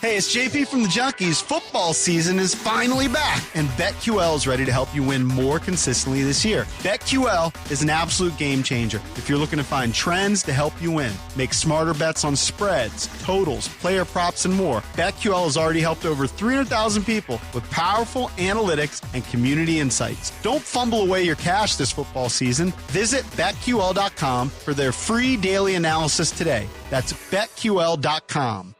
Hey, it's JP from the Junkies. Football season is finally back, and BetQL is ready to help you win more consistently this year. BetQL is an absolute game changer if you're looking to find trends to help you win. Make smarter bets on spreads, totals, player props, and more. BetQL has already helped over 300,000 people with powerful analytics and community insights. Don't fumble away your cash this football season. Visit BetQL.com for their free daily analysis today. That's BetQL.com.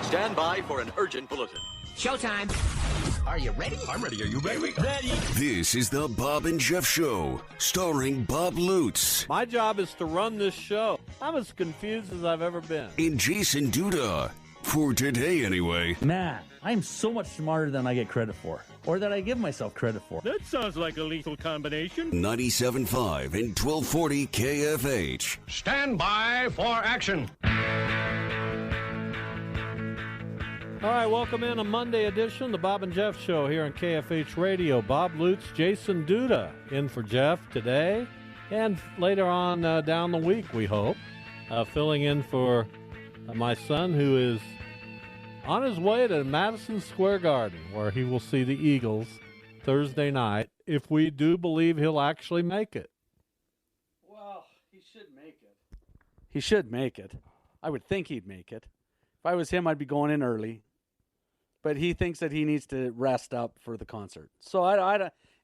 Stand by for an urgent bulletin. Showtime. Are you ready? I'm ready. Are you ready? Ready. This is the Bob and Jeff Show, starring Bob Lutz. My job is to run this show. I'm as confused as I've ever been. And Jason Duda. For today, anyway. Man, I'm so much smarter than I get credit for, or that I give myself credit for. That sounds like a lethal combination. 97.5 and 1240 KFH. Stand by for action. All right, welcome in a Monday edition of the Bob and Jeff Show here on KFH Radio. Bob Lutz, Jason Duda in for Jeff today and later on down the week, we hope. Filling in for my son, who is on his way to Madison Square Garden, where he will see the Eagles Thursday night, if we do believe he'll actually make it. Well, he should make it. He should make it. I would think he'd make it. If I was him, I'd be going in early. But he thinks that he needs to rest up for the concert. So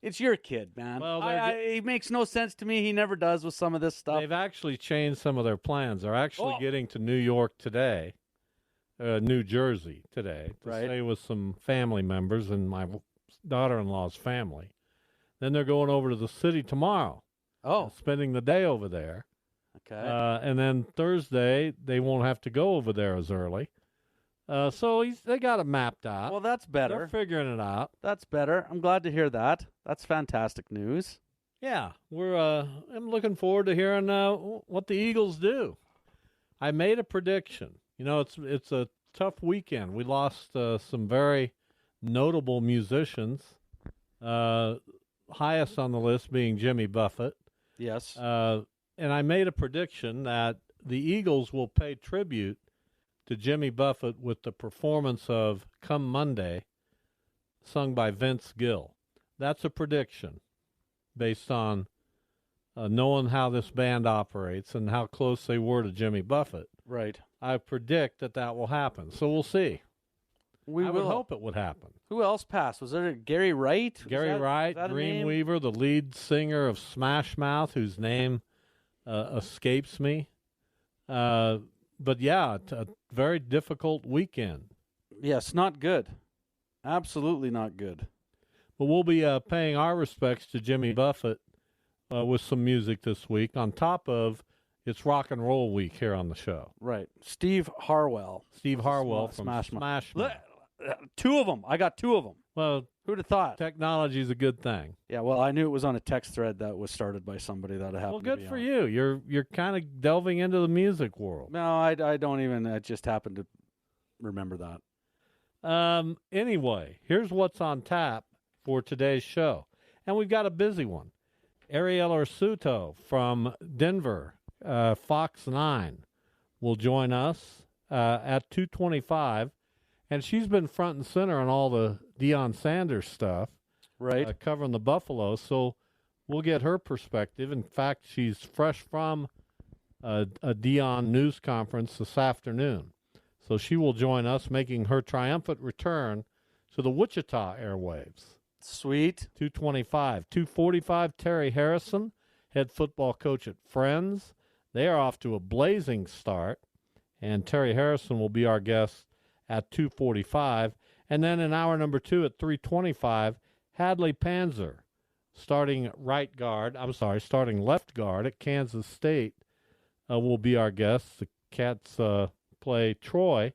it's your kid, man. Well, he makes no sense to me. He never does with some of this stuff. They've actually changed some of their plans. They're actually getting to New York today, New Jersey today, to stay with some family members and my daughter-in-law's family. Then they're going over to the city tomorrow. Spending the day over there. Okay. And then Thursday, they won't have to go over there as early. So they got it mapped out. Well, that's better. They're figuring it out. That's better. I'm glad to hear that. That's fantastic news. Yeah, I'm looking forward to hearing what the Eagles do. I made a prediction. You know, it's a tough weekend. We lost some very notable musicians. Highest on the list being Jimmy Buffett. Yes. And I made a prediction that the Eagles will pay tribute to Jimmy Buffett with the performance of Come Monday, sung by Vince Gill. That's a prediction based on knowing how this band operates and how close they were to Jimmy Buffett. Right. I predict that will happen. So we'll see. I would hope it would happen. Who else passed? Was there Gary Wright? Gary Wright, Dreamweaver, the lead singer of Smash Mouth, whose name escapes me. But yeah, a very difficult weekend. Yes, not good. Absolutely not good. But we'll be paying our respects to Jimmy Buffett with some music this week, on top of it's Rock and Roll Week here on the show. Right. Steve Harwell. From Smash Mouth. Two of them. I got two of them. Well, who'd have thought? Technology is a good thing. Yeah, well, I knew it was on a text thread that was started by somebody that happened. Well, good for you. You're kind of delving into the music world. No, I don't even. I just happened to remember that. Anyway, here's what's on tap for today's show, and we've got a busy one. Ariello Orsuto from Denver, Fox 9, will join us at 2:25. And she's been front and center on all the Deion Sanders stuff, right? Covering the Buffalo. So we'll get her perspective. In fact, she's fresh from a Deion news conference this afternoon. So she will join us, making her triumphant return to the Wichita airwaves. Sweet. 2:25. 2:45, Terry Harrison, head football coach at Friends. They are off to a blazing start. And Terry Harrison will be our guest at 2:45, and then in hour number 2 at 3:25, Hadley Panzer, starting left guard at Kansas State, will be our guest. The Cats play Troy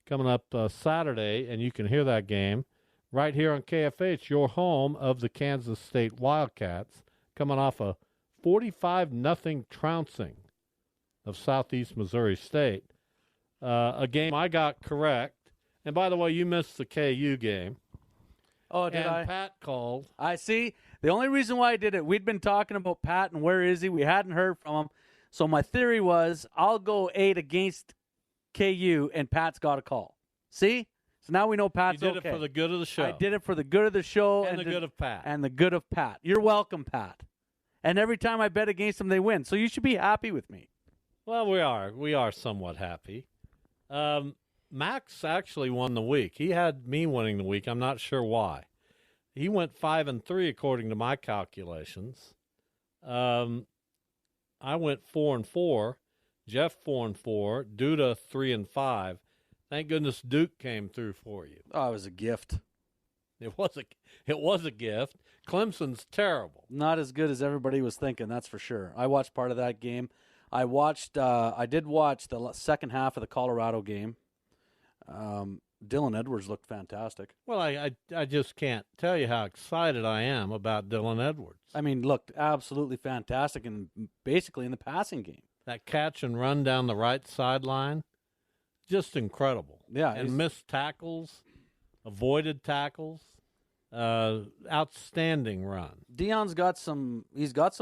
coming up Saturday, and you can hear that game right here on KFH, your home of the Kansas State Wildcats, coming off a 45-0 trouncing of Southeast Missouri State. A game I got correct. And by the way, you missed the KU game. Oh, did I? Pat called. I see. The only reason why I did it, we'd been talking about Pat and where is he. We hadn't heard from him. So my theory was I'll go 8 against KU, and Pat's got a call. See? So now we know Pat's You did okay. it for the good of the show. I did it for the good of the show. And the good of Pat. And the good of Pat. You're welcome, Pat. And every time I bet against them, they win. So you should be happy with me. Well, we are. We are somewhat happy. Max actually won the week. He had me winning the week. I'm not sure why. He went 5-3 according to my calculations. I went 4-4. Jeff 4-4. Duda 3-5. Thank goodness Duke came through for you. Oh, it was a gift. It was a gift. Clemson's terrible. Not as good as everybody was thinking, that's for sure. I watched part of that game. I did watch the second half of the Colorado game. Dylan Edwards looked fantastic. Well, I just can't tell you how excited I am about Dylan Edwards. I mean, looked absolutely fantastic and basically in the passing game. That catch and run down the right sideline, just incredible. Yeah. And missed tackles, avoided tackles, outstanding run. Dion's got some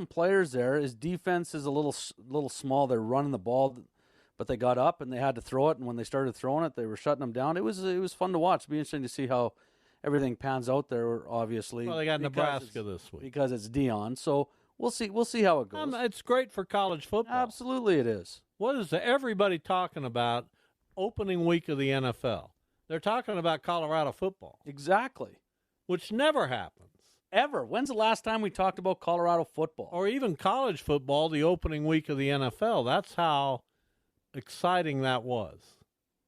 players there. His defense is a little small. They're running the ball, but they got up and they had to throw it. And when they started throwing it, they were shutting them down. It was fun to watch. It'll be interesting to see how everything pans out there. Obviously, Well, they got Nebraska this week. because it's Dion. So we'll see how it goes. It's great for college football. Absolutely, it is. What is everybody talking about opening week of the NFL? They're talking about Colorado football, Exactly. which never happens. Ever. When's the last time we talked about Colorado football? Or even college football, the opening week of the NFL. That's how exciting that was.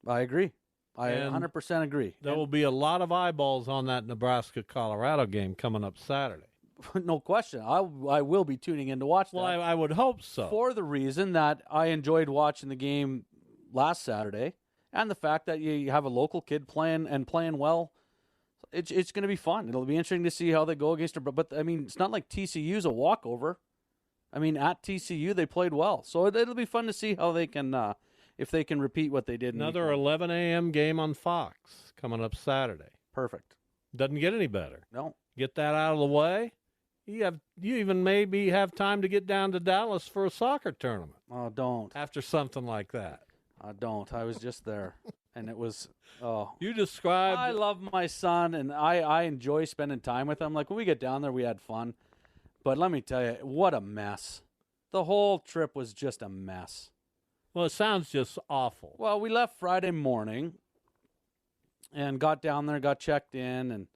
I agree. I And 100% agree. There will be a lot of eyeballs on that Nebraska-Colorado game coming up Saturday. No question. I will be tuning in to watch that. Well, I would hope so. For the reason that I enjoyed watching the game last Saturday, and the fact that you have a local kid playing well, it's going to be fun. It'll be interesting to see how they go against her. But I mean, it's not like TCU's a walkover. I mean, at TCU they played well, so it'll be fun to see how they can, if they can repeat what they did. Another 11 a.m. game on Fox coming up Saturday. Perfect. Doesn't get any better. No. Get that out of the way. You even maybe have time to get down to Dallas for a soccer tournament. Oh, don't. After something like that. I don't. I was just there, and it was. Oh. You described. I love my son, and I enjoy spending time with him. Like when we get down there, we had fun. But let me tell you, what a mess. The whole trip was just a mess. Well, it sounds just awful. Well, we left Friday morning and got down there, got checked in, and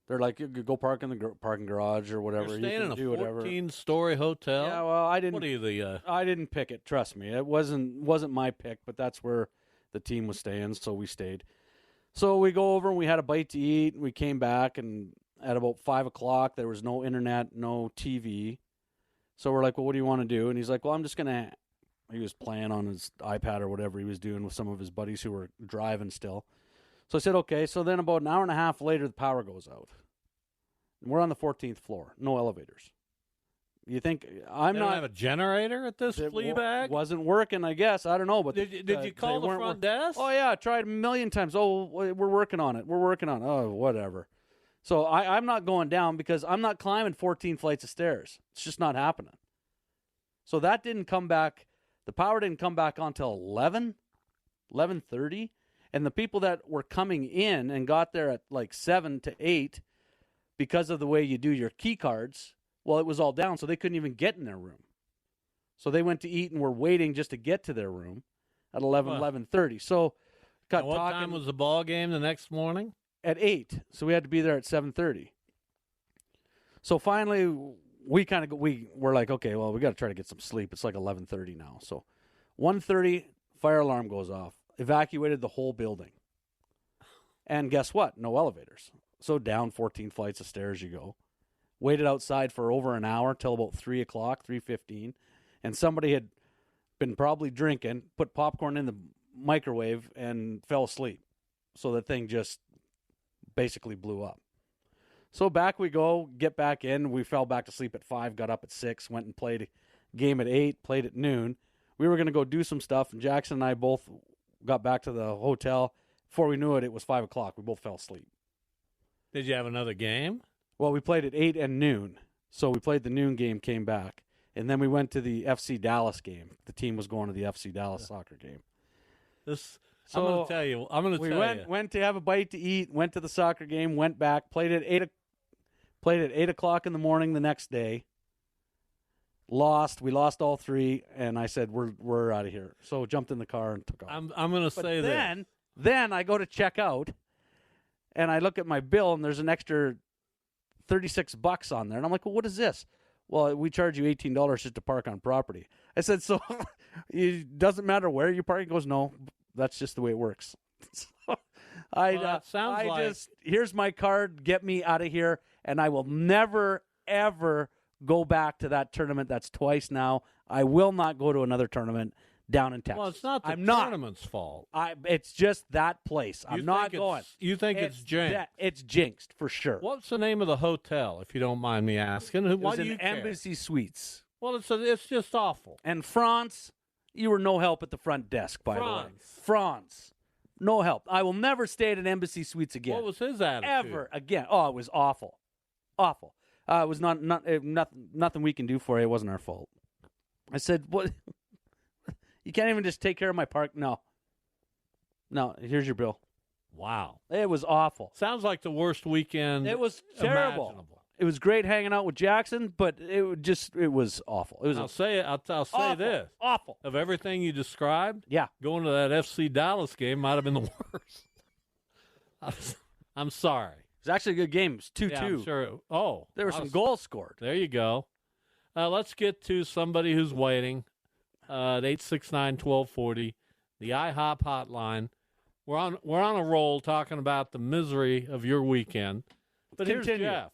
they're like, you could go park in the parking garage or whatever. You're You staying can in do a whatever. 14-story hotel? Yeah, well, I didn't. What are you, I didn't pick it. Trust me, it wasn't my pick, but that's where the team was staying, so we stayed. So we go over and we had a bite to eat. And we came back, and at about 5 o'clock, there was no internet, no TV. So we're like, well, what do you want to do? And he's like, well, I'm just gonna. He was playing on his iPad or whatever he was doing with some of his buddies who were driving still. So I said, okay. So then about an hour and a half later, the power goes out. And we're on the 14th floor, no elevators. You think I'm they not don't have a generator at this it flea bag? wasn't working, I guess. I don't know, but Did you call the front desk? Oh yeah, I tried a million times. Oh, we're working on it. Oh, whatever. So I'm not going down because I'm not climbing 14 flights of stairs. It's just not happening. So that didn't come back. The power didn't come back on until 11:30, and the people that were coming in and got there at like 7 to 8 because of the way you do your key cards. Well, it was all down, so they couldn't even get in their room. So they went to eat and were waiting just to get to their room at 11:30. So got And what talking time was the ball game the next morning? at 8. So we had to be there at 7:30. So finally, we're like, okay, well, we got to try to get some sleep. It's like 11:30 now. So 1:30, fire alarm goes off. Evacuated the whole building. And guess what? No elevators. So down 14 flights of stairs you go. Waited outside for over an hour till about 3 o'clock, 3:15. And somebody had been probably drinking, put popcorn in the microwave, and fell asleep. So the thing just basically blew up. So back we go, get back in. We fell back to sleep at 5, got up at 6, went and played a game at 8, played at noon. We were going to go do some stuff, and Jackson and I both got back to the hotel. Before we knew it, it was 5 o'clock. We both fell asleep. Did you have another game? Well, we played at 8 and noon. So we played the noon game, came back. And then we went to the FC Dallas game. The team was going to the FC Dallas soccer game. I'm going to tell you. We went to have a bite to eat, went to the soccer game, went back, played at 8 o'clock in the morning the next day. We lost all 3, and I said we're out of here. So jumped in the car and took off. I'm going to say this. Then I go to check out, and I look at my bill, and there's an extra $36 on there, and I'm like, well, what is this? Well, we charge you $18 just to park on property. I said, so it doesn't matter where you park? He goes, no, that's just the way it works. So here's my card, get me out of here, and I will never, ever go back to that tournament. That's twice now. I will not go to another tournament down in Texas. Well, it's not the tournament's fault. It's just that place. I'm not going. You think it's jinxed? It's jinxed for sure. What's the name of the hotel, if you don't mind me asking? Why do you care? Embassy Suites. Well, it's just awful. And France, you were no help at the front desk, by the way. France, no help. I will never stay at an Embassy Suites again. What was his attitude? Ever again. Oh, it was awful. Awful. It was nothing we can do for you. It wasn't our fault. I said, what? You can't even just take care of my park? No, here's your bill. Wow. It was awful. Sounds like the worst weekend. It was terrible. Imaginable. It was great hanging out with Jackson, but it was awful. It was. I'll say this. Awful. Of everything you described, yeah, going to that FC Dallas game might have been the worst. I'm sorry. It was actually a good game. It was 2-2. Yeah, I'm sure. There were some goals scored. There you go. Let's get to somebody who's waiting. At 869-1240, the IHOP hotline. We're on a roll talking about the misery of your weekend. But here's Jeff.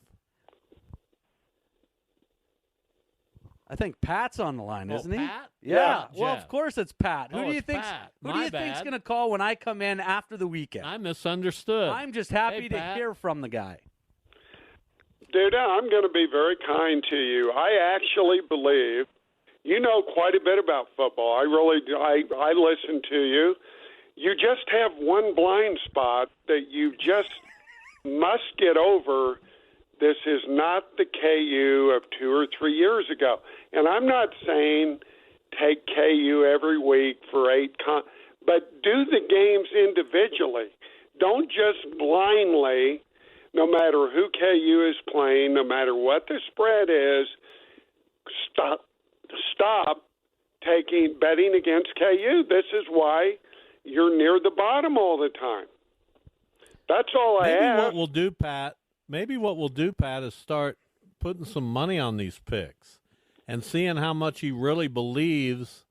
I think Pat's on the line, isn't he? Pat? Yeah. Well, Jeff. of course it's Pat. Who do you think's going to call when I come in after the weekend? I misunderstood. I'm just happy to hear from the guy. Duda, I'm going to be very kind to you. I actually believe you know quite a bit about football. I really do. I listen to you. You just have one blind spot that you just must get over. This is not the KU of 2 or 3 years ago. And I'm not saying take KU every week for 8 but do the games individually. Don't just blindly, no matter who KU is playing, no matter what the spread is, stop betting against KU. This is why you're near the bottom all the time. That's all I ask. Maybe what we'll do, Pat, is start putting some money on these picks and seeing how much he really believes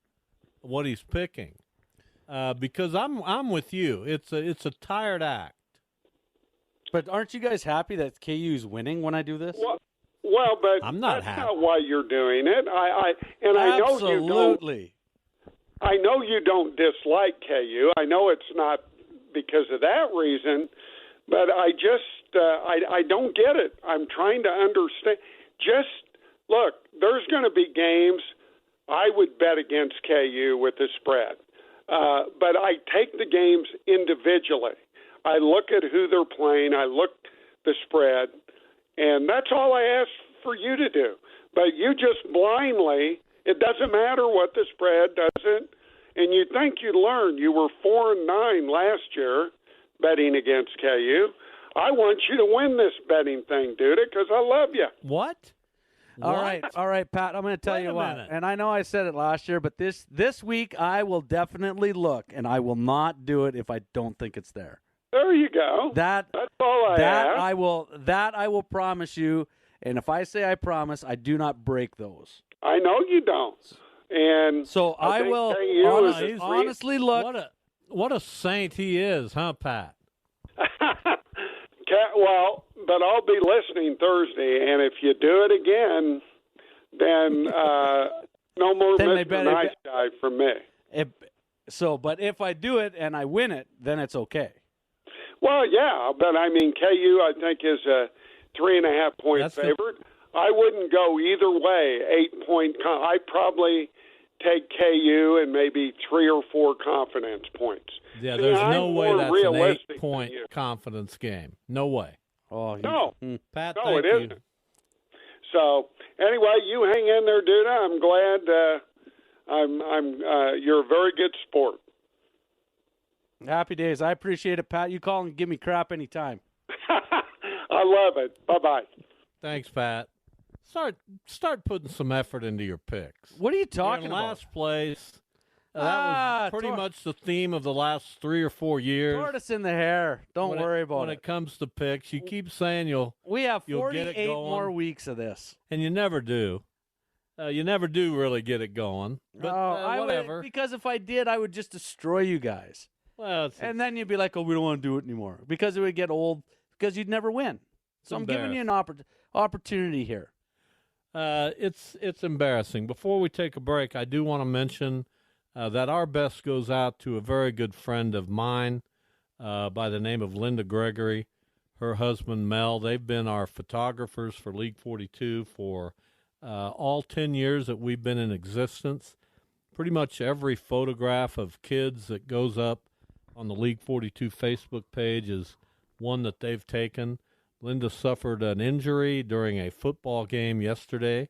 what he's picking. Because I'm with you. It's a tired act. But aren't you guys happy that KU's winning when I do this? Well, but I'm not that's happy. not why you're doing it. I Absolutely. I know you don't dislike KU. I know it's not because of that reason, but I just I don't get it. I'm trying to understand. Just look, there's going to be games I would bet against KU with the spread, but I take the games individually. I look at who they're playing. I look the spread. And that's all I ask for you to do. But you just blindly, it doesn't matter what the spread doesn't, and you think you'd learn. You were 4-9 last year betting against KU. I want you to win this betting thing, Duda, because I love you. What? All right, Pat, I'm going to tell you what. And I know I said it last year, but this week I will definitely look, and I will not do it if I don't think it's there. There you go. That's all I ask. I will promise you. And if I say I promise, I do not break those. I know you don't. And so I will honestly look. What a saint he is, huh, Pat? Well, but I'll be listening Thursday, and if you do it again, then no more Mr. Nice Guy from me. But if I do it and I win it, then it's okay. Well, yeah, but I mean, KU, I think, is a 3.5-point favorite. I wouldn't go either way. 8-point. I'd probably take KU and maybe 3 or 4 confidence points. Yeah, there's no way that's an 8-point confidence game. No way. Oh, no, Pat, no, it isn't. So anyway, you hang in there, Duda. I'm glad. You're a very good sport. Happy days. I appreciate it, Pat. You call and give me crap anytime. I love it. Bye-bye. Thanks, Pat. Start putting some effort into your picks. What are you talking in about? Last place. That was pretty much the theme of the last 3 or 4 years. Tortoise in the hair. Don't worry about it. When it comes to picks, you keep saying We have you'll 48 get it going, more weeks of this. and you never do. You never do really get it going. But whatever. Because if I did, I would just destroy you guys. Well, and then you'd be like, oh, we don't want to do it anymore. Because it would get old, because you'd never win. So I'm giving you an opportunity here. It's embarrassing. Before we take a break, I do want to mention that our best goes out to a very good friend of mine by the name of Linda Gregory, her husband Mel. They've been our photographers for League 42 for all 10 years that we've been in existence. Pretty much every photograph of kids that goes up on the League 42 Facebook page is one that they've taken. Linda suffered an injury during a football game yesterday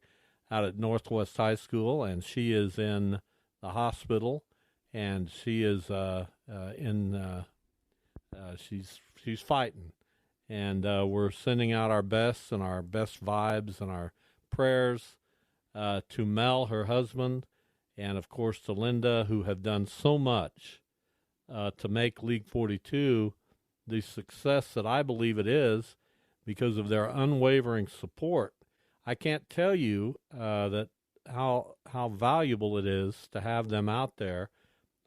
out at Northwest High School, and she is in the hospital, and she is she's fighting, and we're sending out our best and our best vibes and our prayers to Mel, her husband, and of course to Linda, who have done so much to make League 42 the success that I believe it is because of their unwavering support. I can't tell you that how valuable it is to have them out there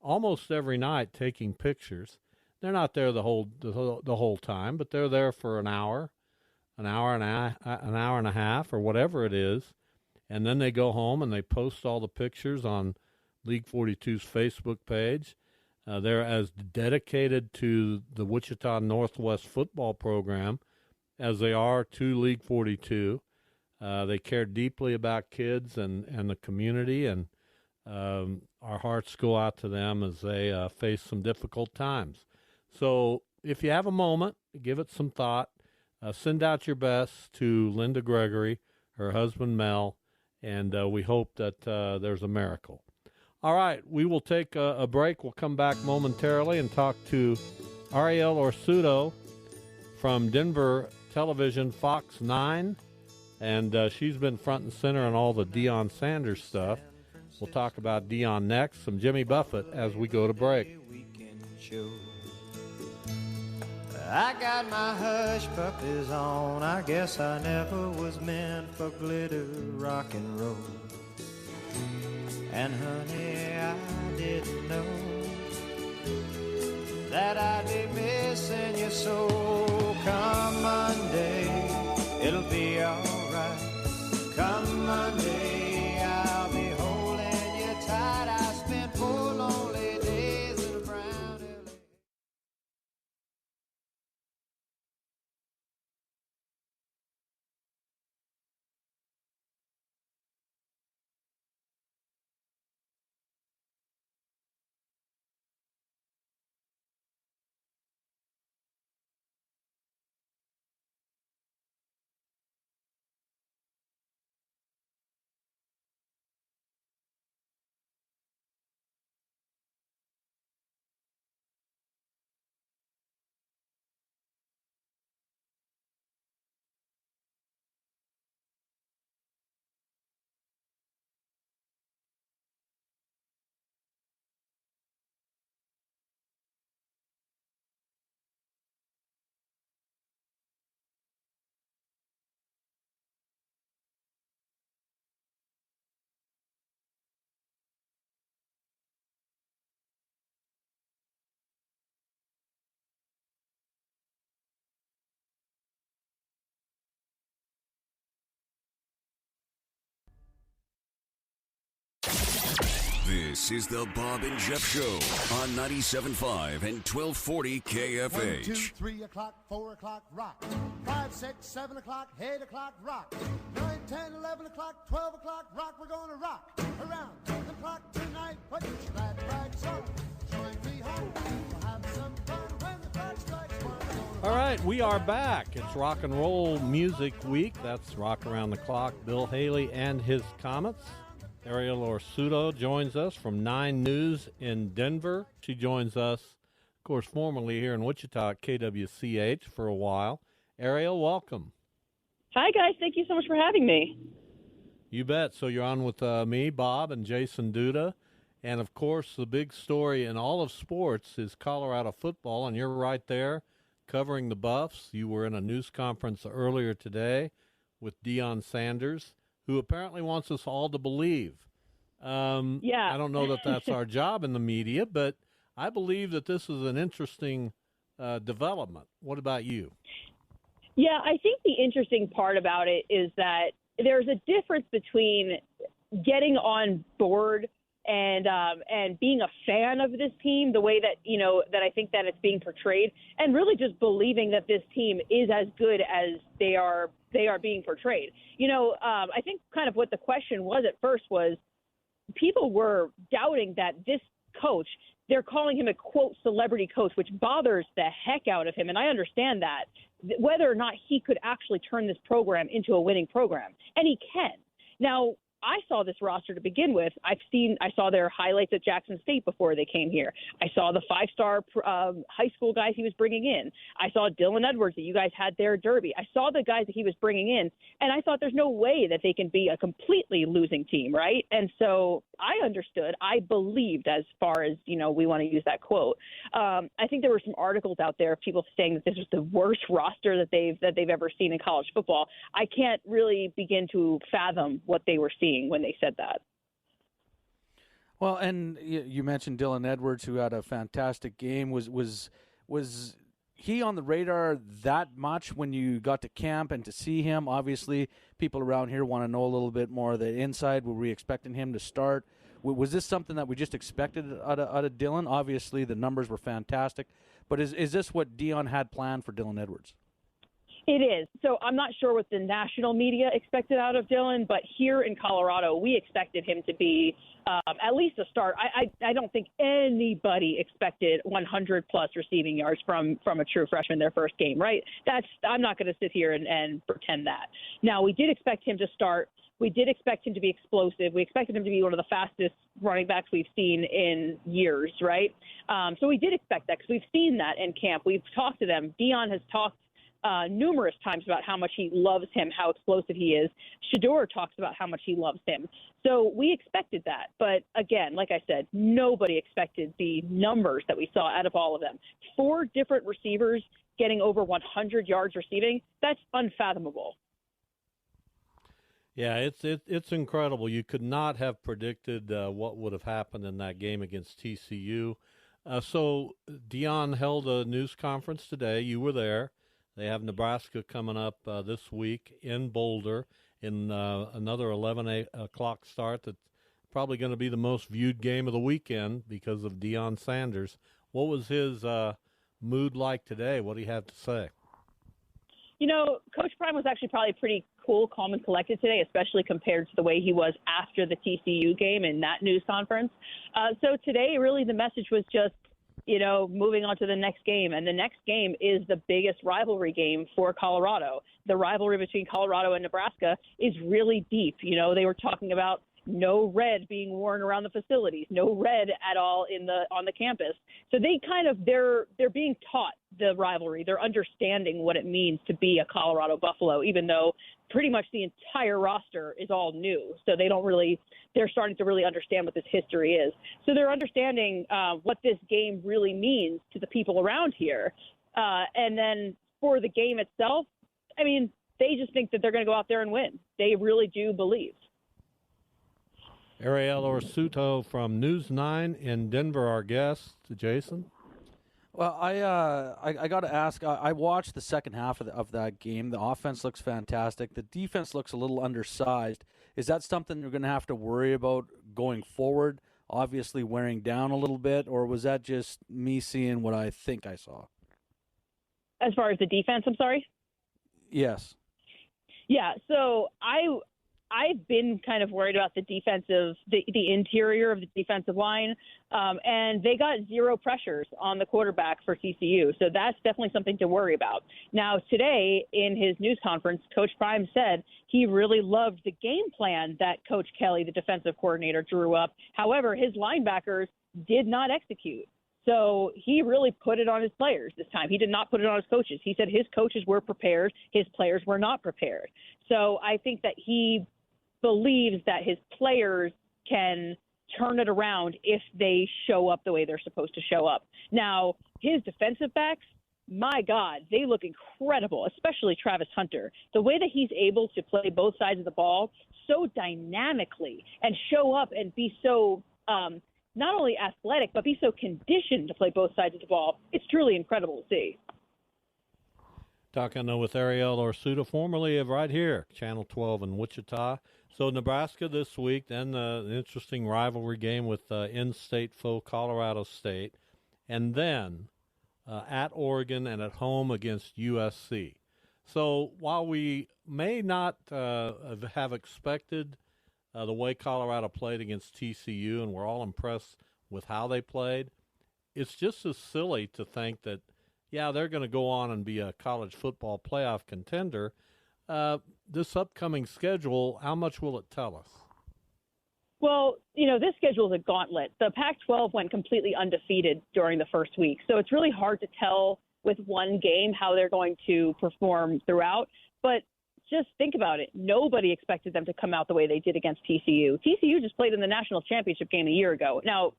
almost every night taking pictures. They're not there the whole time, but they're there for an hour and a half, or whatever it is, and then they go home and they post all the pictures on League 42's Facebook page. They're as dedicated to the Wichita Northwest football program as they are to League 42. They care deeply about kids and the community, and our hearts go out to them as they face some difficult times. So if you have a moment, give it some thought. Send out your best to Linda Gregory, her husband Mel, and we hope that there's a miracle. All right, we will take a break. We'll come back momentarily and talk to Ariello Orsuto from Denver Television Fox 9. And she's been front and center on all the Deion Sanders stuff. We'll talk about Deion next, some Jimmy Buffett as we go to break. I got my hush puppies on. I guess I never was meant for glitter rock and roll. And honey, I didn't know that I'd be missing you so. Come Monday, it'll be alright. Come Monday, I'll be holding you tight. I spent 4 lonely days in brown LA. This is the Bob and Jeff Show on 97.5 and 1240 KFH. 1, 2, 3 o'clock, 4 o'clock, rock. 5, 6, 7 o'clock, 8 o'clock, rock. 9, 10, 11 o'clock, 12 o'clock, rock. We're gonna rock around the clock tonight. Put your glad rags on. Join me home. We'll have some fun when the clock strikes 1. We're gonna All right, we are back. It's Rock and Roll Music Week. That's Rock Around the Clock. Bill Haley and his Comets. Ariel Orsuto joins us from 9 News in Denver. She joins us, of course, formerly here in Wichita at KWCH for a while. Ariel, welcome. Hi, guys. Thank you so much for having me. You bet. So you're on with me, Bob, and Jason Duda. And, of course, the big story in all of sports is Colorado football, and you're right there covering the Buffs. You were in a news conference earlier today with Deion Sanders, who apparently wants us all to believe. I don't know that that's our job in the media, but I believe that this is an interesting development. What about you? Yeah, I think the interesting part about it is that there's a difference between getting on board and being a fan of this team, the way that, that I think that it's being portrayed, and really just believing that this team is as good as they are being portrayed. I think kind of what the question was at first was people were doubting that this coach, they're calling him a, quote, celebrity coach, which bothers the heck out of him. And I understand that, whether or not he could actually turn this program into a winning program. And he can. Now, I saw this roster to begin with. I saw their highlights at Jackson State before they came here. I saw the 5-star high school guys he was bringing in. I saw Dylan Edwards that you guys had there at Derby. I saw the guys that he was bringing in, and I thought there's no way that they can be a completely losing team, right? And so I understood. I believed, as far as, we want to use that quote. I think there were some articles out there of people saying that this was the worst roster that they've ever seen in college football. I can't really begin to fathom what they were seeing when they said that. Well, and you mentioned Dylan Edwards, who had a fantastic game. Was he on the radar that much when you got to camp and to see him? Obviously, people around here want to know a little bit more of the inside. Were we expecting him to start? Was this something that we just expected out of Dylan? Obviously, the numbers were fantastic. But is this what Deion had planned for Dylan Edwards? It is. So I'm not sure what the national media expected out of Dylan, but here in Colorado, we expected him to be at least a start. I don't think anybody expected 100-plus receiving yards from a true freshman their first game, right? I'm not going to sit here and pretend that. Now, we did expect him to start. We did expect him to be explosive. We expected him to be one of the fastest running backs we've seen in years, right? So we did expect that because we've seen that in camp. We've talked to them. Deion has talked numerous times about how much he loves him, how explosive he is. Shador talks about how much he loves him. So we expected that. But again, like I said, nobody expected the numbers that we saw out of all of them. 4 different receivers getting over 100 yards receiving, that's unfathomable. Yeah, it's incredible. You could not have predicted what would have happened in that game against TCU. So Deion held a news conference today. You were there. They have Nebraska coming up this week in Boulder in another 11 o'clock start. That's probably going to be the most viewed game of the weekend because of Deion Sanders. What was his mood like today? What do you have to say? Coach Prime was actually probably pretty cool, calm, and collected today, especially compared to the way he was after the TCU game in that news conference. So today, really, the message was just, moving on to the next game. And the next game is the biggest rivalry game for Colorado. The rivalry between Colorado and Nebraska is really deep. They were talking about no red being worn around the facilities, no red at all on the campus. So they're being taught the rivalry. They're understanding what it means to be a Colorado Buffalo, even though pretty much the entire roster is all new. So they're starting to really understand what this history is. So they're understanding what this game really means to the people around here. And then for the game itself, they just think that they're going to go out there and win. They really do believe. Ariello Orsuto from News 9 in Denver, our guest. Jason? Well, I got to ask, I watched the second half of that game. The offense looks fantastic. The defense looks a little undersized. Is that something you're going to have to worry about going forward, obviously wearing down a little bit, or was that just me seeing what I think I saw? As far as the defense, I'm sorry? Yes. Yeah, so I've been kind of worried about the interior of the defensive line, and they got 0 pressures on the quarterback for TCU. So that's definitely something to worry about. Now, today in his news conference, Coach Prime said he really loved the game plan that Coach Kelly, the defensive coordinator, drew up. However, his linebackers did not execute. So he really put it on his players this time. He did not put it on his coaches. He said his coaches were prepared, his players were not prepared. So I think that he believes that his players can turn it around if they show up the way they're supposed to show up. Now, his defensive backs, my God, they look incredible, especially Travis Hunter. The way that he's able to play both sides of the ball so dynamically and show up and be so not only athletic, but be so conditioned to play both sides of the ball. It's truly incredible to see. Talking with Ariello Orsuto, formerly of right here, Channel 12 in Wichita. So Nebraska this week, then the interesting rivalry game with in-state foe Colorado State, and then at Oregon and at home against USC. So while we may not have expected the way Colorado played against TCU, and we're all impressed with how they played, it's just as silly to think that, yeah, they're going to go on and be a college football playoff contender. This upcoming schedule, how much will it tell us? Well, this schedule is a gauntlet. The Pac-12 went completely undefeated during the first week, so it's really hard to tell with one game how they're going to perform throughout. But just think about it. Nobody expected them to come out the way they did against TCU. TCU just played in the national championship game a year ago. Now,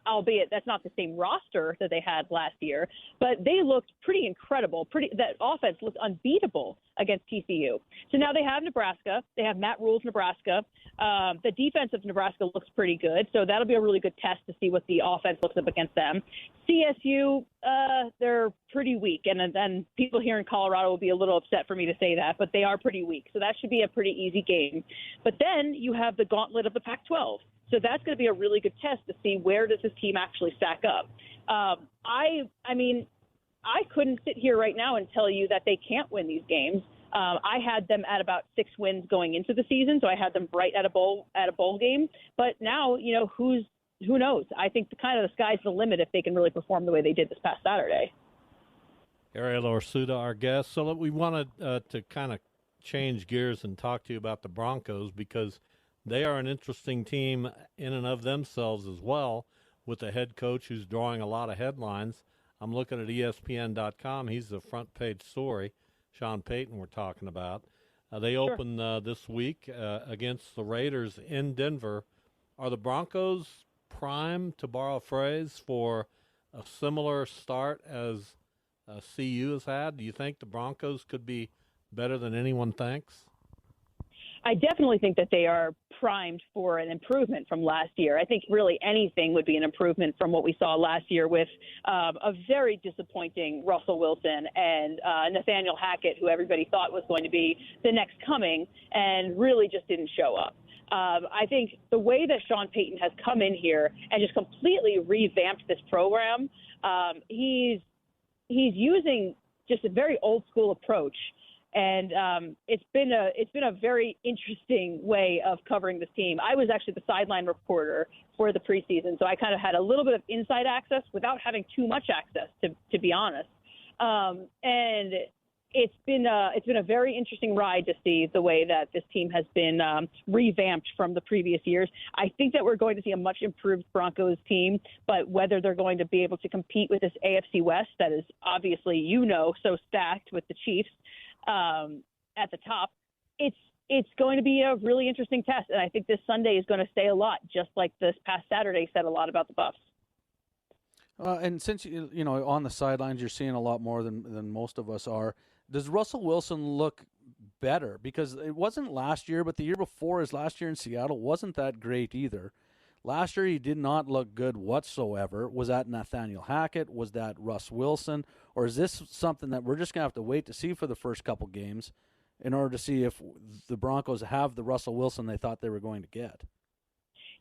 albeit that's not the same roster that they had last year, but they looked pretty incredible. That offense looked unbeatable against TCU. So now they have Nebraska. They have Matt Rule's Nebraska. The defense of Nebraska looks pretty good, so that'll be a really good test to see what the offense looks up against them. CSU, they're pretty weak, and then people here in Colorado will be a little upset for me to say that, but they are pretty weak, so that should be a pretty easy game. But then you have the gauntlet of the Pac-12, so that's going to be a really good test to see where does this team actually stack up. I mean, I couldn't sit here right now and tell you that they can't win these games. I had them at about 6 wins going into the season, so I had them right at a bowl game. But now, who knows? I think the sky's the limit if they can really perform the way they did this past Saturday. Ariello Orsuto, our guest. So we wanted to kind of change gears and talk to you about the Broncos, because they are an interesting team in and of themselves as well, with a head coach who's drawing a lot of headlines. I'm looking at ESPN.com. He's the front page story. Sean Payton we're talking about. They open this week against the Raiders in Denver. Are the Broncos primed, to borrow a phrase, for a similar start as CU has had? Do you think the Broncos could be better than anyone thinks? I definitely think that they are primed for an improvement from last year. I think really anything would be an improvement from what we saw last year with a very disappointing Russell Wilson and Nathaniel Hackett, who everybody thought was going to be the next coming and really just didn't show up. I think the way that Sean Payton has come in here and just completely revamped this program, he's using just a very old school approach. And it's been a very interesting way of covering this team. I was actually the sideline reporter for the preseason, so I kind of had a little bit of inside access without having too much access, to be honest. And it's been a very interesting ride to see the way that this team has been revamped from the previous years. I think that we're going to see a much improved Broncos team, but whether they're going to be able to compete with this AFC West that is obviously, so stacked with the Chiefs at the top, it's going to be a really interesting test. And I think this Sunday is going to say a lot, just like this past Saturday said a lot about the Buffs. And since, on the sidelines, you're seeing a lot more than most of us are. Does Russell Wilson look better? Because it wasn't last year, but the year before his last year in Seattle wasn't that great either. Last year, he did not look good whatsoever. Was that Nathaniel Hackett? Was that Russ Wilson? Or is this something that we're just going to have to wait to see for the first couple games in order to see if the Broncos have the Russell Wilson they thought they were going to get?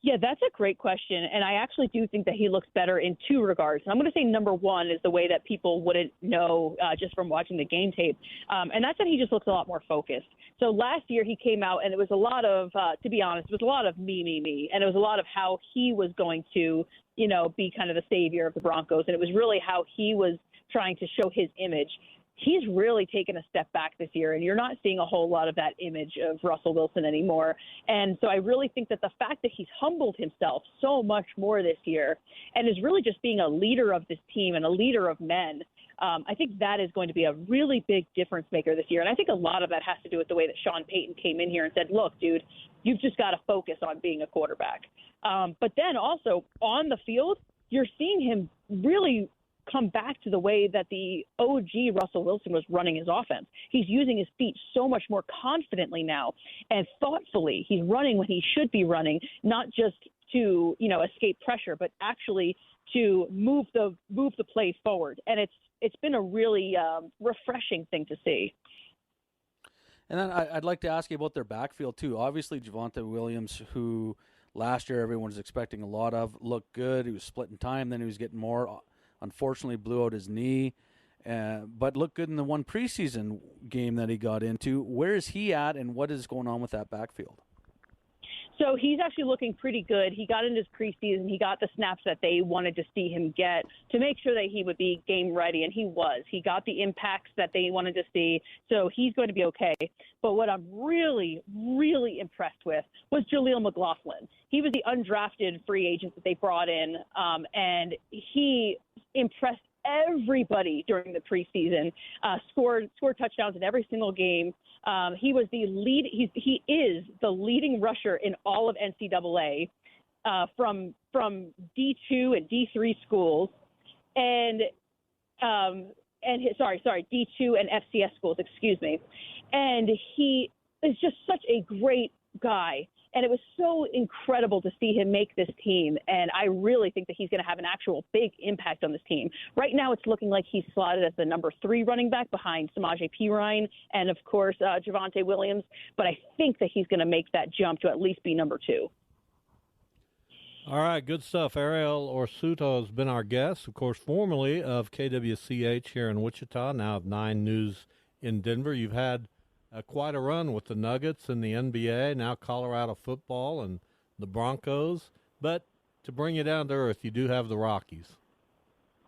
Yeah, that's a great question. And I actually do think that he looks better in two regards. And I'm going to say number one is the way that people wouldn't know just from watching the game tape. And that's that he just looks a lot more focused. So last year he came out and it was a lot of, to be honest, it was a lot of me. And it was a lot of how he was going to, be kind of the savior of the Broncos. And it was really how he was trying to show his image. He's really taken a step back this year, and you're not seeing a whole lot of that image of Russell Wilson anymore. And so I really think that the fact that he's humbled himself so much more this year and is really just being a leader of this team and a leader of men, I think that is going to be a really big difference maker this year. And I think a lot of that has to do with the way that Sean Payton came in here and said, look, dude, you've just got to focus on being a quarterback. But then also on the field, you're seeing him really come back to the way that the OG Russell Wilson was running his offense. He's using his feet so much more confidently now and thoughtfully. He's running when he should be running, not just to, escape pressure, but actually to move the play forward. And it's been a really refreshing thing to see. And then I'd like to ask you about their backfield too. Obviously, Javonte Williams, who last year everyone was expecting a lot of, looked good. He was splitting time, then he was getting more. Unfortunately, blew out his knee, but looked good in the one preseason game that he got into. Where is he at, and what is going on with that backfield? So he's actually looking pretty good. He got into his preseason. He got the snaps that they wanted to see him get to make sure that he would be game ready, and he was. He got the impacts that they wanted to see, so he's going to be okay. But what I'm really, really impressed with was Jaleel McLaughlin. He was the undrafted free agent that they brought in, and he impressed everybody during the preseason, scored touchdowns in every single game. He was the lead. He is the leading rusher in all of NCAA from D2 and D3 schools, and D2 and FCS schools. Excuse me. And he is just such a great guy. And it was so incredible to see him make this team. And I really think that he's going to have an actual big impact on this team. Right now, it's looking like he's slotted as the number 3 running back behind Samaje Perine and, of course, Javonte Williams. But I think that he's going to make that jump to at least be number 2. All right, good stuff. Ariel Orsuto has been our guest, of course, formerly of KWCH here in Wichita, now of 9 News in Denver. You've had quite a run with the Nuggets and the NBA, now Colorado football and the Broncos. But to bring you down to earth, you do have the Rockies.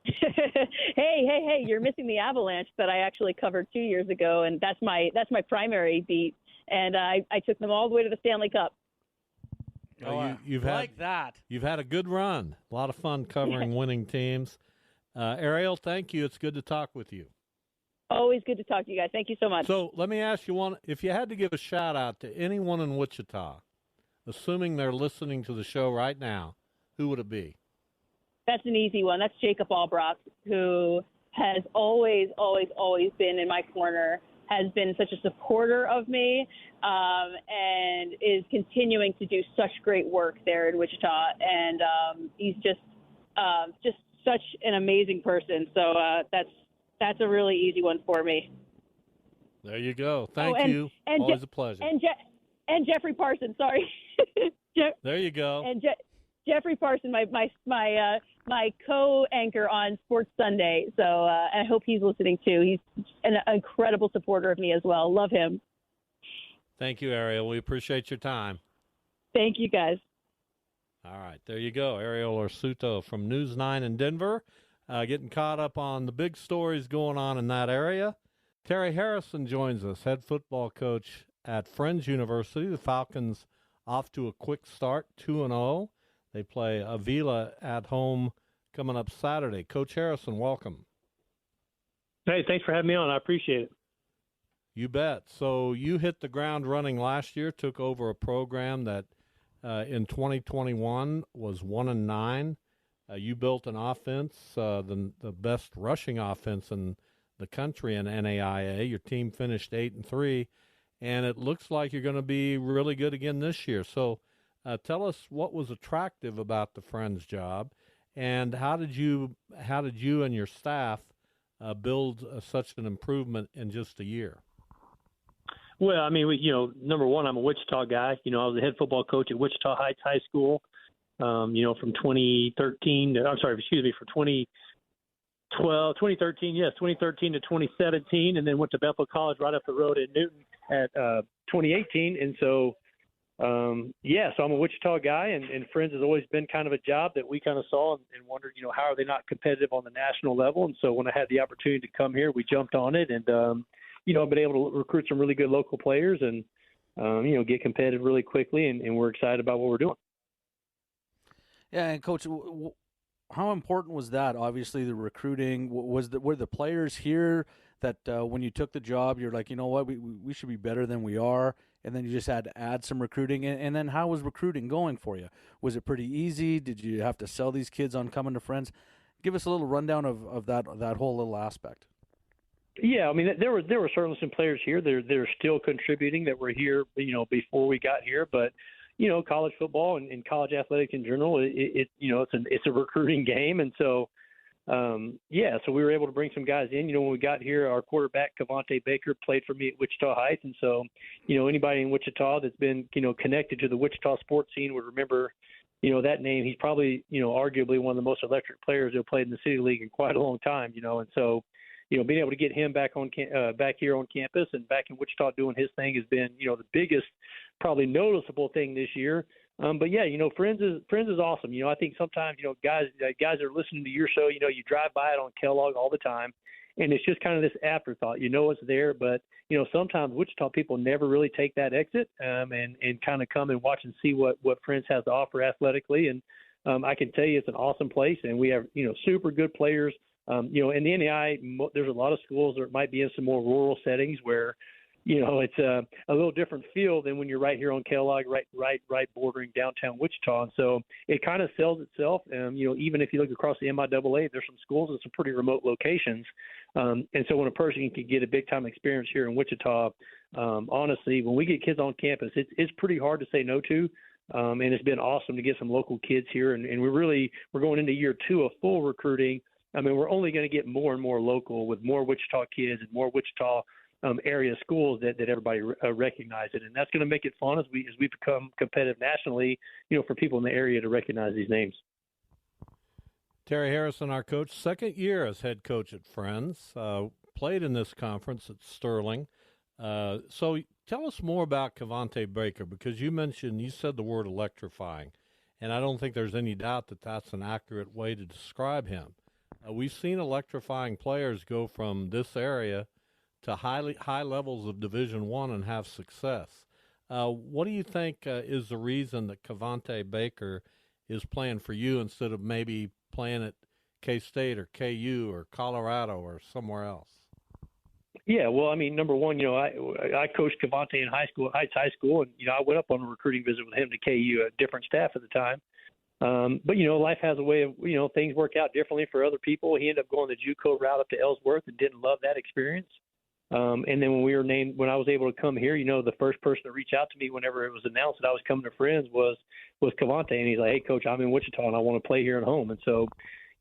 Hey, you're missing the Avalanche that I actually covered 2 years ago, and that's my primary beat. And I took them all the way to the Stanley Cup. You've like that. You've had a good run. A lot of fun covering winning teams. Ariel, thank you. It's good to talk with you. Always good to talk to you guys. Thank you so much. So let me ask you one. If you had to give a shout-out to anyone in Wichita, assuming they're listening to the show right now, who would it be? That's an easy one. That's Jacob Albrock, who has always been in my corner, has been such a supporter of me, and is continuing to do such great work there in Wichita. And he's just such an amazing person. So that's a really easy one for me. There you go. Thank you. Always a pleasure. And Jeffrey Parson. Sorry. There you go. And Jeffrey Parson, my co-anchor on Sports Sunday. So I hope he's listening too. He's an incredible supporter of me as well. Love him. Thank you, Ariel. We appreciate your time. Thank you, guys. All right. There you go. Ariel Orsuto from News 9 in Denver. Getting caught up on the big stories going on in that area. Terry Harrison joins us, head football coach at Friends University. The Falcons off to a quick start, 2-0. They play Avila at home coming up Saturday. Coach Harrison, welcome. Hey, thanks for having me on. I appreciate it. You bet. So you hit the ground running last year, took over a program that in 2021 was 1-9. You built an offense, the best rushing offense in the country in NAIA. Your team finished 8-3, and it looks like you're going to be really good again this year. So tell us what was attractive about the Friends job, and how did you and your staff build such an improvement in just a year? Well, I mean, number one, I'm a Wichita guy. I was the head football coach at Wichita Heights High School. from 2013 to, from 2013 to 2017, and then went to Bethel College right up the road in Newton at 2018. And so, so I'm a Wichita guy, and Friends has always been kind of a job that we kind of saw and wondered, how are they not competitive on the national level? And so when I had the opportunity to come here, we jumped on it, and, I've been able to recruit some really good local players and, get competitive really quickly, and we're excited about what we're doing. Yeah, and Coach, how important was that? Obviously, the recruiting were the players here that when you took the job, you're like, you know what, we should be better than we are, and then you just had to add some recruiting. And then how was recruiting going for you? Was it pretty easy? Did you have to sell these kids on coming to Friends? Give us a little rundown of that whole little aspect. Yeah, I mean, there were certainly some players here. They're still contributing that were here, before we got here, but. College football and college athletics in general, it's a recruiting game. And so, so we were able to bring some guys in. When we got here, our quarterback, KWCH Baker, played for me at Wichita Heights. And so, anybody in Wichita that's been, connected to the Wichita sports scene would remember, that name. He's probably, arguably one of the most electric players who played in the City League in quite a long time, and so, being able to get him back back here on campus and back in Wichita doing his thing has been, the biggest, probably noticeable thing this year. But yeah, Friends is awesome. I think sometimes, guys are listening to your show, you drive by it on Kellogg all the time, and it's just kind of this afterthought. It's there, but sometimes Wichita people never really take that exit and kind of come and watch and see what Friends has to offer athletically. And I can tell you it's an awesome place, and we have super good players. In the NAI, there's a lot of schools that might be in some more rural settings where, it's a little different feel than when you're right here on Kellogg, right bordering downtown Wichita. And so it kind of sells itself. Even if you look across the MIAA, there's some schools in some pretty remote locations. And so when a person can get a big-time experience here in Wichita, honestly, when we get kids on campus, it's pretty hard to say no to. And it's been awesome to get some local kids here. And we're going into year 2 of full recruiting. I mean, we're only going to get more and more local with more Wichita kids and more Wichita area schools that everybody recognize it. And that's going to make it fun as we become competitive nationally, for people in the area to recognize these names. Terry Harrison, our coach, second year as head coach at Friends, played in this conference at Sterling. So tell us more about KWCH Baker, because you said the word electrifying, and I don't think there's any doubt that that's an accurate way to describe him. We've seen electrifying players go from this area to high levels of Division I and have success. What do you think is the reason that KWCH Baker is playing for you instead of maybe playing at K-State or KU or Colorado or somewhere else? Yeah, well, I mean, number one, I coached KWCH in Heights High School, and I went up on a recruiting visit with him to KU, a different staff at the time. But life has a way of, things work out differently for other people. He ended up going the JUCO route up to Ellsworth and didn't love that experience. And then when I was able to come here, the first person to reach out to me whenever it was announced that I was coming to Friends was KWCH, and he's like, "Hey, Coach, I'm in Wichita and I want to play here at home." And so,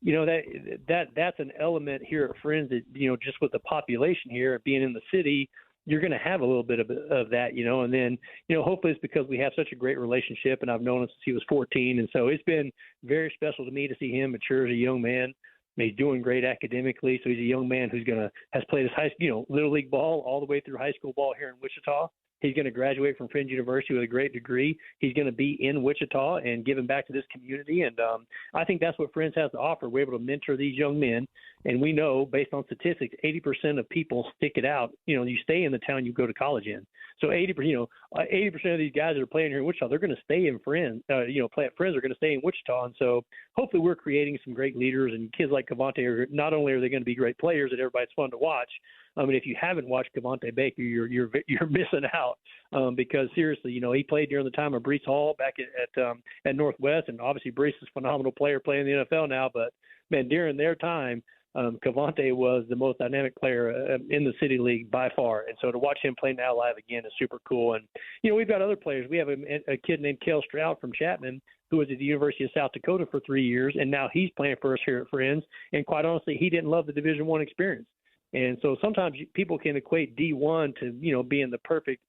that's an element here at Friends that, just with the population here being in the city, you're going to have a little bit of that, and then, hopefully it's because we have such a great relationship, and I've known him since he was 14. And so it's been very special to me to see him mature as a young man. He's doing great academically. So he's a young man who's has played his little league ball all the way through high school ball here in Wichita. He's going to graduate from Friends University with a great degree. He's going to be in Wichita and giving back to this community. And I think that's what Friends has to offer. We're able to mentor these young men. And we know, based on statistics, 80% of people stick it out. You stay in the town you go to college in. So 80% of these guys that are playing here in Wichita, they're going to stay in Friends. Play at Friends are going to stay in Wichita. And so hopefully we're creating some great leaders. And kids like KWCH, not only are they going to be great players that everybody's fun to watch, I mean, if you haven't watched KWCH Baker, you're missing out because seriously, he played during the time of Brees Hall back at Northwest, and obviously Brees is a phenomenal player playing in the NFL now. But man, during their time, KWCH was the most dynamic player in the City League by far, and so to watch him play now live again is super cool. And we've got other players. We have a kid named Kel Stroud from Chapman, who was at the University of South Dakota for 3 years, and now he's playing for us here at Friends. And quite honestly, he didn't love the Division I experience. And so sometimes people can equate D1 to, being the perfect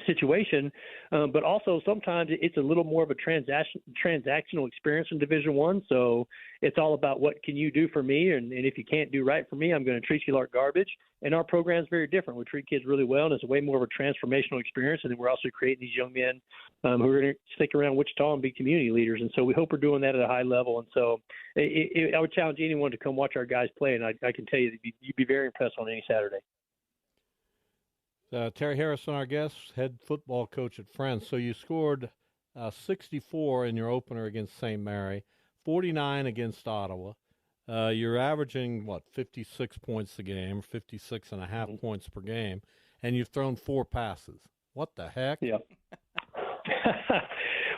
situation, but also sometimes it's a little more of a transactional experience in Division I. So it's all about what can you do for me, and if you can't do right for me, I'm going to treat you like garbage. And our program is very different. We treat kids really well, and it's way more of a transformational experience. And then we're also creating these young men who are going to stick around Wichita and be community leaders. And so we hope we're doing that at a high level. And so I would challenge anyone to come watch our guys play, and I can tell you that you'd be very impressed on any Saturday. Terry Harrison, our guest, head football coach at Friends. So you scored 64 in your opener against St. Mary, 49 against Ottawa. You're averaging, 56 points a game, 56 and a half points per game, and you've thrown 4 passes. What the heck? Yeah.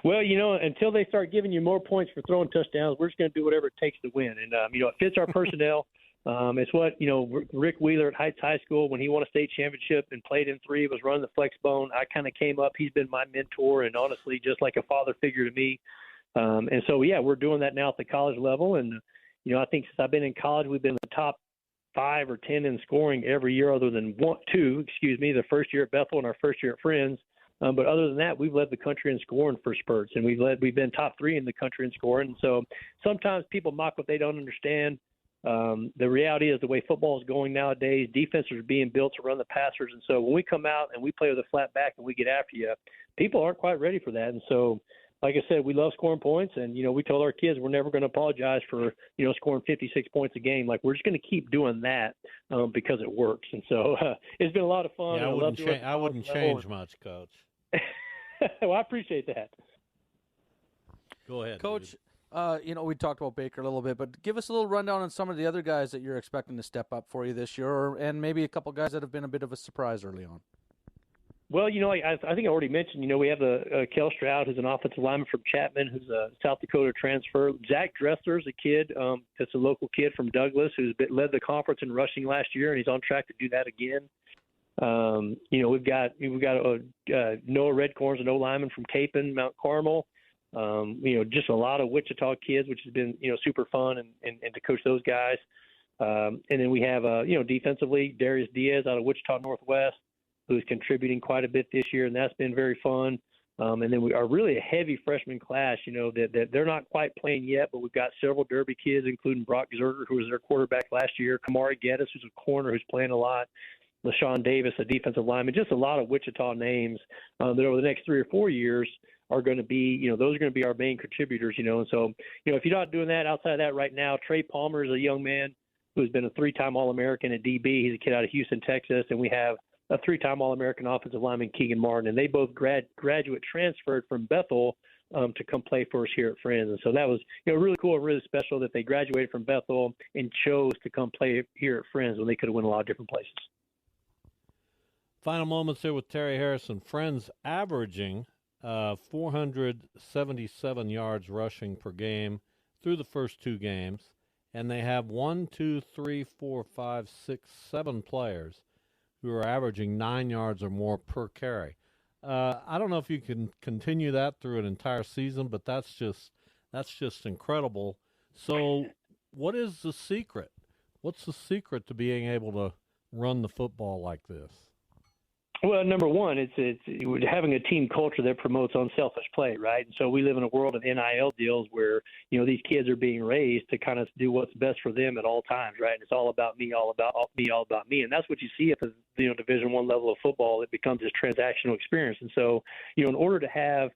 Well, until they start giving you more points for throwing touchdowns, we're just going to do whatever it takes to win. And, it fits our personnel. It's what, Rick Wheeler at Heights High School, when he won a state championship and played in 3, was running the flex bone. I kind of came up. He's been my mentor and honestly just like a father figure to me. And so, we're doing that now at the college level. And, I think since I've been in college, we've been in the top 5 or 10 in scoring every year other than the first year at Bethel and our first year at Friends. But other than that, we've led the country in scoring for spurts, and we've been top 3 in the country in scoring. And so sometimes people mock what they don't understand. The reality is the way football is going nowadays, defenses are being built to run the passers. And so when we come out and we play with a flat back and we get after you, people aren't quite ready for that. And so, like I said, we love scoring points. And, we told our kids we're never going to apologize for, scoring 56 points a game. Like, we're just going to keep doing that because it works. And so it's been a lot of fun. Yeah, I wouldn't change much, Coach. Well, I appreciate that. Go ahead, Coach. We talked about Baker a little bit, but give us a little rundown on some of the other guys that you're expecting to step up for you this year, and maybe a couple guys that have been a bit of a surprise early on. Well, I think I already mentioned, we have Kel Stroud, who's an offensive lineman from Chapman, who's a South Dakota transfer. Zach Dressler's a kid that's a local kid from Douglas who's led the conference in rushing last year, and he's on track to do that again. We've got Noah Redcorn's an O-lineman from Capon, Mount Carmel. Just a lot of Wichita kids, which has been, super fun and to coach those guys. And then we have, defensively, Darius Diaz out of Wichita Northwest, who's contributing quite a bit this year, and that's been very fun. And then we are really a heavy freshman class, that they're not quite playing yet, but we've got several Derby kids, including Brock Zerger, who was their quarterback last year, Kamari Geddes, who's a corner who's playing a lot, LaShawn Davis, a defensive lineman, just a lot of Wichita names that over the next 3 or 4 years are going to be, those are going to be our main contributors, and so, if you're not doing that outside of that right now, Trey Palmer is a young man who's been a 3-time All-American at DB. He's a kid out of Houston, Texas, and we have a 3-time All-American offensive lineman, Keegan Martin, and they both graduate transferred from Bethel to come play for us here at Friends. And so that was, really cool and really special that they graduated from Bethel and chose to come play here at Friends when they could have went a lot of different places. Final moments here with Terry Harrison. Friends averaging 477 yards rushing per game through the first 2 games, and they have 7 players who are averaging 9 yards or more per carry. I don't know if you can continue that through an entire season, but that's just incredible. So what is the secret? What's the secret to being able to run the football like this? Well, number one, it's having a team culture that promotes unselfish play, right? And so we live in a world of NIL deals where, these kids are being raised to kind of do what's best for them at all times, right? And it's all about me, all about me, all about me. And that's what you see at the, Division I level of football. It becomes this transactional experience. And so, in order to have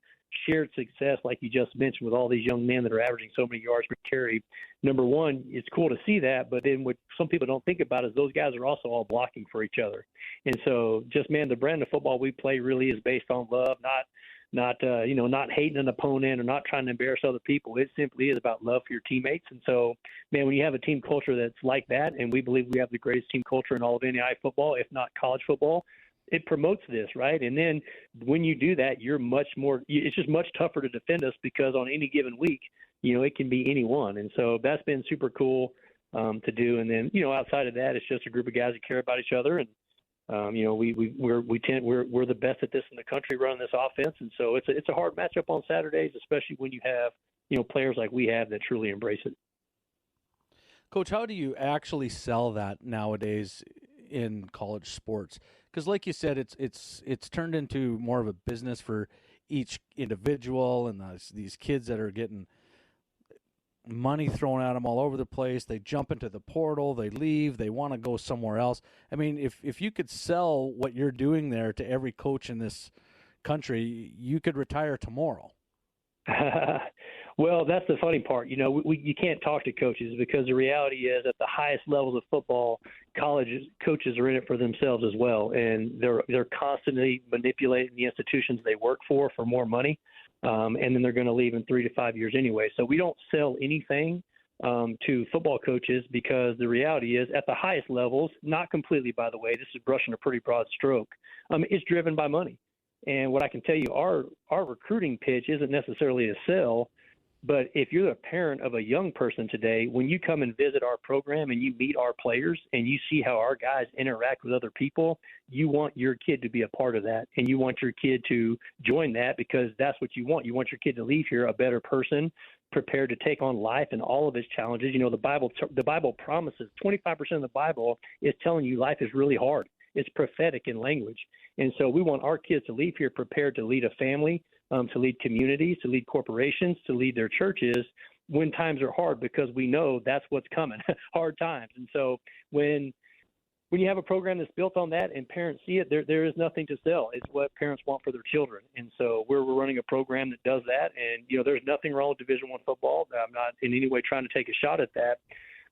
shared success, like you just mentioned, with all these young men that are averaging so many yards per carry, number one, it's cool to see that. But then what some people don't think about is those guys are also all blocking for each other. And so the brand of football we play really is based on love, not hating an opponent or not trying to embarrass other people. It simply is about love for your teammates. And so, man, when you have a team culture that's like that, and we believe we have the greatest team culture in all of NAIA football, if not college football, it promotes this, right? And then when you do that, it's just much tougher to defend us because on any given week, it can be anyone. And so that's been super cool to do. And then, outside of that, it's just a group of guys that care about each other. And, we're the best at this in the country running this offense. And so it's a hard matchup on Saturdays, especially when you have, players like we have that truly embrace it. Coach, how do you actually sell that nowadays? in college sports, because like you said, it's turned into more of a business for each individual, and these kids that are getting money thrown at them all over the place. They jump into the portal, they leave, they want to go somewhere else. I mean, if you could sell what you're doing there to every coach in this country, you could retire tomorrow. Well, that's the funny part. You know, you can't talk to coaches because the reality is at the highest levels of football, college coaches are in it for themselves as well, and they're constantly manipulating the institutions they work for more money, and then they're going to leave in 3 to 5 years anyway. So we don't sell anything to football coaches because the reality is at the highest levels, not completely, by the way, this is brushing a pretty broad stroke, it's driven by money. And what I can tell you, our recruiting pitch isn't necessarily a sell, but if you're a parent of a young person today, when you come and visit our program and you meet our players and you see how our guys interact with other people, you want your kid to be a part of that, and you want your kid to join that because that's what you want. You want your kid to leave here a better person, prepared to take on life and all of its challenges. You know, the Bible promises 25% of the Bible is telling you life is really hard. It's prophetic in language. And so we want our kids to leave here prepared to lead a family, to lead communities, to lead corporations, to lead their churches when times are hard, because we know that's what's coming, hard times. And so when you have a program that's built on that and parents see it, there is nothing to sell. It's what parents want for their children. And so we're running a program that does that. And, you know, there's nothing wrong with Division I football. I'm not in any way trying to take a shot at that.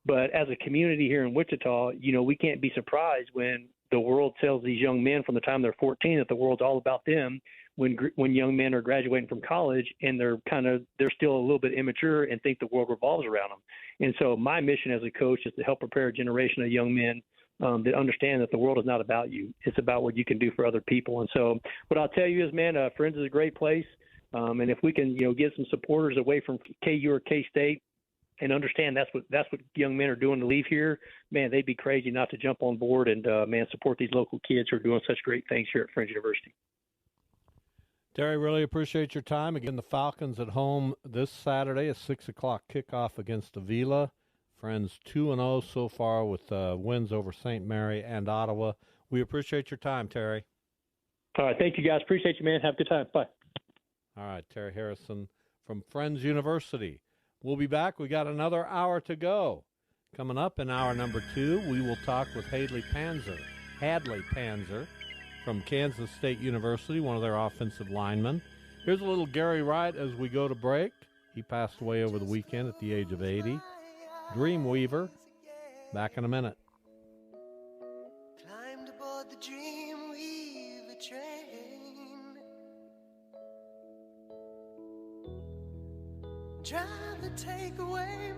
But as a community here in Wichita, you know, we can't be surprised when the world tells these young men from the time they're 14 that the world's all about them. When young men are graduating from college and they're still a little bit immature and think the world revolves around them. And so my mission as a coach is to help prepare a generation of young men that understand that the world is not about you. It's about what you can do for other people. And so what I'll tell you is, man, Friends is a great place. And if we can, you know, get some supporters away from KU or K-State and understand that's what young men are doing to leave here, man, they'd be crazy not to jump on board and, support these local kids who are doing such great things here at Friends University. Terry, really appreciate your time. Again, the Falcons at home this Saturday, a 6 o'clock kickoff against Avila. Friends 2-0 so far with wins over St. Mary and Ottawa. We appreciate your time, Terry. All right, thank you, guys. Appreciate you, man. Have a good time. Bye. All right, Terry Harrison from Friends University. We'll be back. We got another hour to go. Coming up in hour number 2, we will talk with Hadley Panzer from Kansas State University, one of their offensive linemen. Here's a little Gary Wright as we go to break. He passed away over the weekend at the age of 80. Dreamweaver, back in a minute. Climbed aboard the Dreamweaver train. Driver, take away